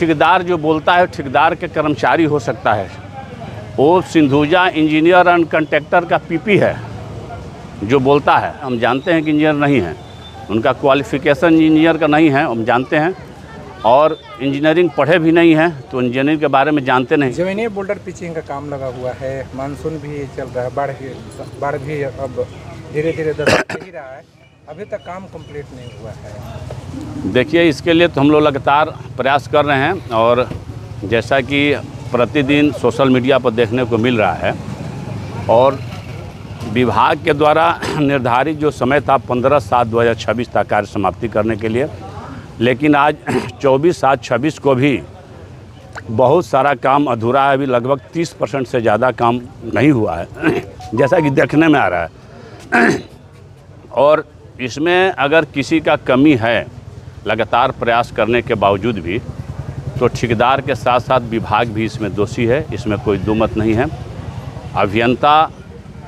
ठेकेदार जो बोलता है ठेकेदार के कर्मचारी हो सकता है। वो सिंधुजा इंजीनियर एंड कंट्रैक्टर का पीपी है जो बोलता है। हम जानते हैं कि इंजीनियर नहीं है, उनका क्वालिफ़िकेशन इंजीनियर का नहीं है, हम जानते हैं, और इंजीनियरिंग पढ़े भी नहीं हैं, तो इंजीनियरिंग के बारे में जानते नहीं। जमीनी बोल्डर पिचिंग का काम लगा हुआ है, मानसून भी चल रहा है, बाढ़ भी अब धीरे धीरे दस्तक ही रहा है, अभी तक काम कंप्लीट नहीं हुआ है। देखिए, इसके लिए तो हम लोग लगातार प्रयास कर रहे हैं, और जैसा कि प्रतिदिन सोशल मीडिया पर देखने को मिल रहा है, और विभाग के द्वारा निर्धारित जो समय था 15/7/2026 तक कार्य समाप्ति करने के लिए, लेकिन आज 24/7/26 को भी बहुत सारा काम अधूरा है। अभी लगभग 30% से ज़्यादा काम नहीं हुआ है जैसा कि देखने में आ रहा है। और इसमें अगर किसी का कमी है लगातार प्रयास करने के बावजूद भी, तो ठेकेदार के साथ साथ विभाग भी इसमें दोषी है, इसमें कोई दो मत नहीं है। अभियंता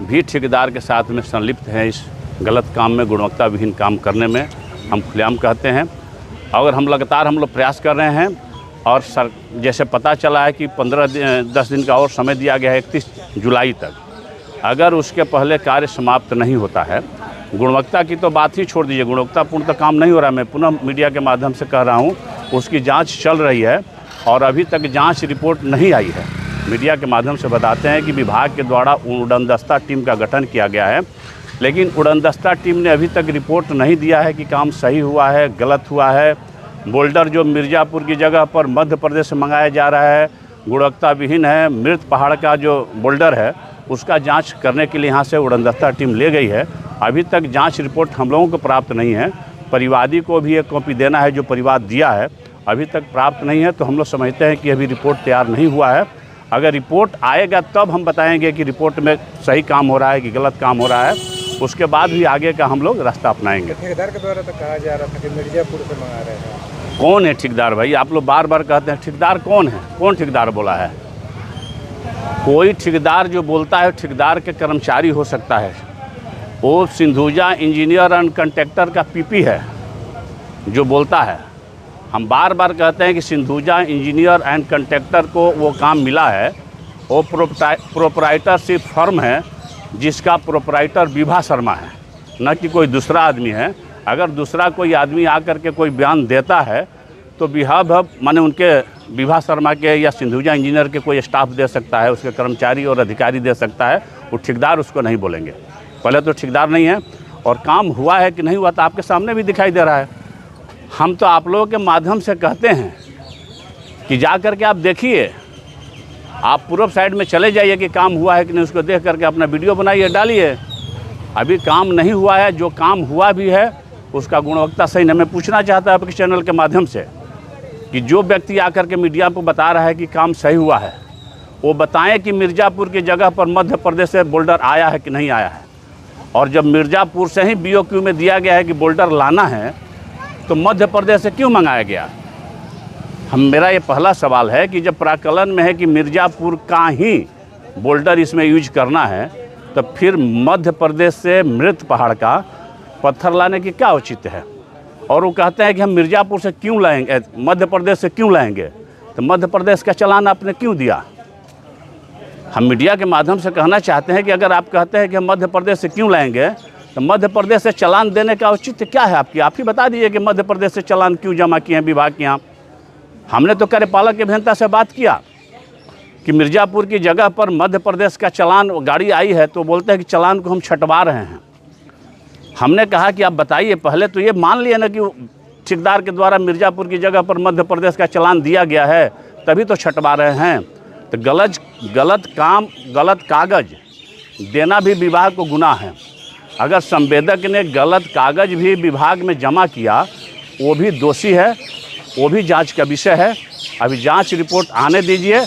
भी ठेकेदार के साथ में संलिप्त हैं इस गलत काम में, गुणवत्ता विहीन काम करने में, हम खुलेआम कहते हैं। अगर हम लगातार हम लोग प्रयास कर रहे हैं, और जैसे पता चला है कि 10 दिन का और समय दिया गया है 31 जुलाई तक, अगर उसके पहले कार्य समाप्त नहीं होता है, गुणवत्ता की तो बात ही छोड़ दीजिए, गुणवत्तापूर्ण तो काम नहीं हो रहा है। मैं पुनः मीडिया के माध्यम से कह रहा हूँ, उसकी जांच चल रही है और अभी तक जांच रिपोर्ट नहीं आई है। मीडिया के माध्यम से बताते हैं कि विभाग के द्वारा उड़नदस्ता टीम का गठन किया गया है, लेकिन उड़नदस्ता टीम ने अभी तक रिपोर्ट नहीं दिया है कि काम सही हुआ है, गलत हुआ है। बोल्डर जो मिर्ज़ापुर की जगह पर मध्य प्रदेश से मंगाया जा रहा है, गुणवत्ता विहीन है। मृत पहाड़ का जो बोल्डर है उसका जांच करने के लिए यहाँ से उड़नदस्ता टीम ले गई है। अभी तक जांच रिपोर्ट हम लोगों को प्राप्त नहीं है। परिवादी को भी एक कॉपी देना है जो परिवाद दिया है, अभी तक प्राप्त नहीं है। तो हम लोग समझते हैं कि अभी रिपोर्ट तैयार नहीं हुआ है। अगर रिपोर्ट आएगा तब हम बताएंगे कि रिपोर्ट में सही काम हो रहा है कि गलत काम हो रहा है, उसके बाद भी आगे का हम लोग रास्ता अपनाएंगे। ठेकेदार के द्वारा तो कहा जा रहा था कि मिर्ज़ापुर से मंगा रहे हैं। कौन है ठेकेदार भाई? आप लोग बार बार कहते हैं ठेकेदार कौन है? कौन ठेकेदार बोला है? कोई ठेकेदार जो बोलता है ठेकेदार के कर्मचारी हो सकता है। वो सिंधुजा इंजीनियर एंड कंट्रैक्टर का पीपी है जो बोलता है। हम बार बार कहते हैं कि सिंधुजा इंजीनियर एंड कंट्रैक्टर को वो काम मिला है, वो प्रोपराइटरशिप फर्म है जिसका प्रोपराइटर विभा शर्मा है, न कि कोई दूसरा आदमी है। अगर दूसरा कोई आदमी आकर के कोई बयान देता है तो माने उनके विभा शर्मा के या सिंधुजा इंजीनियर के कोई स्टाफ दे सकता है, उसके कर्मचारी और अधिकारी दे सकता है, वो ठेकेदार उसको नहीं बोलेंगे। पहले तो ठेकेदार नहीं है, और काम हुआ है कि नहीं हुआ तो आपके सामने भी दिखाई दे रहा है। हम तो आप लोगों के माध्यम से कहते हैं कि जा कर के आप देखिए, आप पूर्व साइड में चले जाइए कि काम हुआ है कि नहीं, उसको देख करके अपना वीडियो बनाइए, डालिए। अभी काम नहीं हुआ है, जो काम हुआ भी है उसका गुणवत्ता सही नहीं। मैं पूछना चाहता हूँ आपके चैनल के माध्यम से कि जो व्यक्ति आकर के मीडिया पर बता रहा है कि काम सही हुआ है, वो बताएं कि मिर्ज़ापुर की जगह पर मध्य प्रदेश से बोल्डर आया है कि नहीं आया है। और जब मिर्ज़ापुर से ही BOQ में दिया गया है कि बोल्डर लाना है, तो मध्य प्रदेश से क्यों मंगाया गया? मेरा ये पहला सवाल है कि जब प्राकलन में है कि मिर्ज़ापुर का ही बोल्डर इसमें यूज करना है, तो फिर मध्य प्रदेश से मृत पहाड़ का पत्थर लाने की क्या औचित्य है? और वो कहते हैं कि हम मिर्ज़ापुर से क्यों लाएंगे, मध्य प्रदेश से क्यों लाएंगे? तो मध्य प्रदेश का चालान आपने क्यों दिया? हम मीडिया के माध्यम से कहना चाहते हैं कि अगर आप कहते हैं कि हम मध्य प्रदेश से क्यों लाएंगे, तो मध्य प्रदेश से चालान देने का औचित्य क्या है आपकी? आप ही बता दीजिए कि मध्य प्रदेश से चालान क्यों जमा किए हैं विभाग के यहाँ। हमने तो कार्यपालक अभियंता से बात किया कि मिर्ज़ापुर की जगह पर मध्य प्रदेश का चालान गाड़ी आई है, तो बोलते हैं कि चालान को हम छंटवा रहे हैं। हमने कहा कि आप बताइए, पहले तो ये मान लिए ना कि ठेकेदार के द्वारा मिर्ज़ापुर की जगह पर मध्य प्रदेश का चालान दिया गया है, तभी तो छंटवा रहे हैं। तो गलत काम, गलत कागज़ देना भी विभाग को गुनाह है। अगर संवेदक ने गलत कागज़ भी विभाग में जमा किया, वो भी दोषी है, वो भी जांच का विषय है। अभी जांच रिपोर्ट आने दीजिए,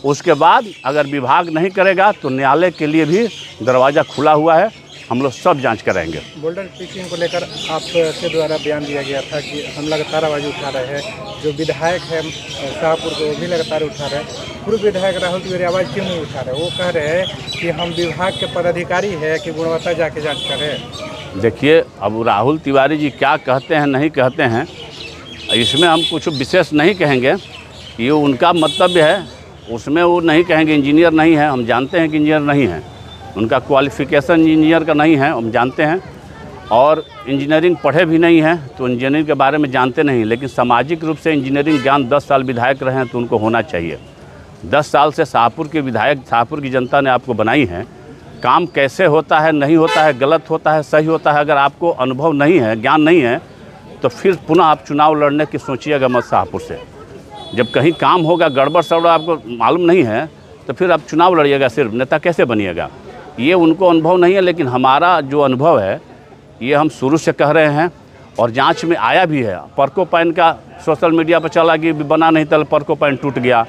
उसके बाद अगर विभाग नहीं करेगा तो न्यायालय के लिए भी दरवाज़ा खुला हुआ है, हम लोग सब जांच कराएंगे। बोल्डर पिचिंग को लेकर आपके द्वारा बयान दिया गया था कि हम लगातार आवाज़ उठा रहे हैं। जो विधायक है शाहपुर को, वो भी लगातार उठा रहे हैं। पूर्व विधायक राहुल तिवारी आवाज़ क्यों नहीं उठा रहे? वो कह रहे हैं कि हम विभाग के पदाधिकारी है कि गुणवत्ता जाके जाँच करें। देखिए, अब राहुल तिवारी जी क्या कहते हैं नहीं कहते हैं, इसमें हम कुछ विशेष नहीं कहेंगे, ये उनका मंतव्य है, उसमें वो नहीं कहेंगे इंजीनियर नहीं है, हम जानते हैं कि इंजीनियर नहीं है, उनका क्वालिफ़िकेशन इंजीनियर का नहीं है, हम जानते हैं, और इंजीनियरिंग पढ़े भी नहीं हैं तो इंजीनियरिंग के बारे में जानते नहीं, लेकिन सामाजिक रूप से इंजीनियरिंग ज्ञान 10 साल विधायक रहे हैं तो उनको होना चाहिए। 10 साल से शाहपुर के विधायक, शाहपुर की जनता ने आपको बनाई है, काम कैसे होता है, नहीं होता है, गलत होता है, सही होता है, अगर आपको अनुभव नहीं है, ज्ञान नहीं है, तो फिर पुनः आप चुनाव लड़ने की सोचिएगा मत शाहपुर से। जब कहीं काम होगा, गड़बड़ सड़बड़ आपको मालूम नहीं है, तो फिर आप चुनाव लड़िएगा, सिर्फ नेता कैसे बनिएगा। ये उनको अनुभव नहीं है, लेकिन हमारा जो अनुभव है ये हम शुरू से कह रहे हैं, और जांच में आया भी है। पर्कोपाइन का सोशल मीडिया पर चला कि बना नहीं था, पर्कोपाइन टूट गया,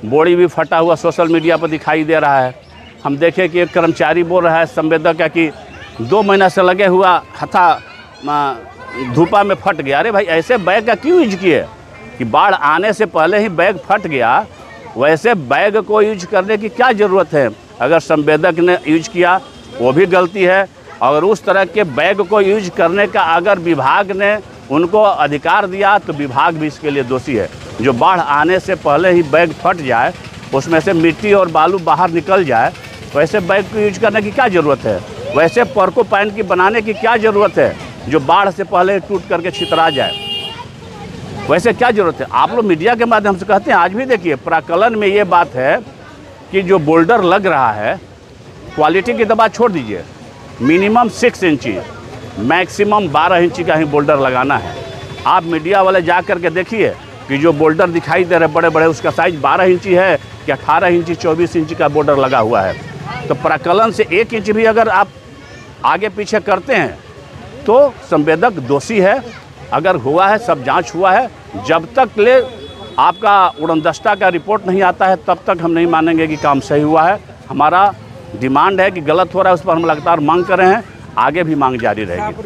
बोड़ी भी फटा हुआ सोशल मीडिया पर दिखाई दे रहा है। हम देखें कि एक कर्मचारी बोल रहा है संवेदक का कि 2 महीना से लगे हुआ हथा धूपा में फट गया। अरे भाई, ऐसे बैग का क्यों यूज किए कि बाढ़ आने से पहले ही बैग फट गया, वैसे बैग को यूज करने की क्या ज़रूरत है। अगर संवेदक ने यूज किया वो भी गलती है, अगर उस तरह के बैग को यूज करने का अगर विभाग ने उनको अधिकार दिया तो विभाग भी इसके लिए दोषी है। जो बाढ़ आने से पहले ही बैग फट जाए, उसमें से मिट्टी और बालू बाहर निकल जाए, वैसे बैग को यूज करने की क्या ज़रूरत है। वैसे पर्कोपाइन की बनाने की क्या ज़रूरत है जो बाढ़ से पहले टूट करके छितरा जाए, वैसे क्या ज़रूरत है। आप लोग मीडिया के माध्यम से कहते हैं, आज भी देखिए प्राकलन में ये बात है कि जो बोल्डर लग रहा है, क्वालिटी की दबा छोड़ दीजिए, मिनिमम 6 इंची, मैक्सिमम 12 इंची का ही बोल्डर लगाना है। आप मीडिया वाले जा कर के देखिए कि जो बोल्डर दिखाई दे रहे बड़े बड़े, उसका साइज़ 12 इंची है कि 18 इंची 24 इंची का बोल्डर लगा हुआ है। तो प्राकलन से 1 इंच भी अगर आप आगे पीछे करते हैं तो संवेदक दोषी है। अगर हुआ है, सब जांच हुआ है, जब तक ले आपका उड़नदस्ता का रिपोर्ट नहीं आता है तब तक हम नहीं मानेंगे कि काम सही हुआ है। हमारा डिमांड है कि गलत हो रहा है, उस पर हम लगातार मांग कर रहे हैं, आगे भी मांग जारी रहेगी।